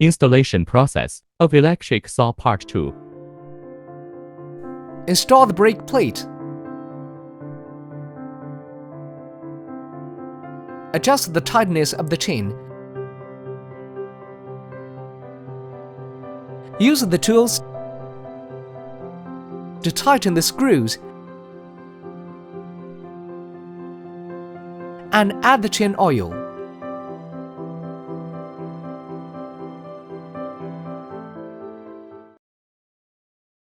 Installation process of electric saw part 2. Install the brake plate. Adjust the tightness of the chain. Use the tools to tighten the screws and add the chain oil.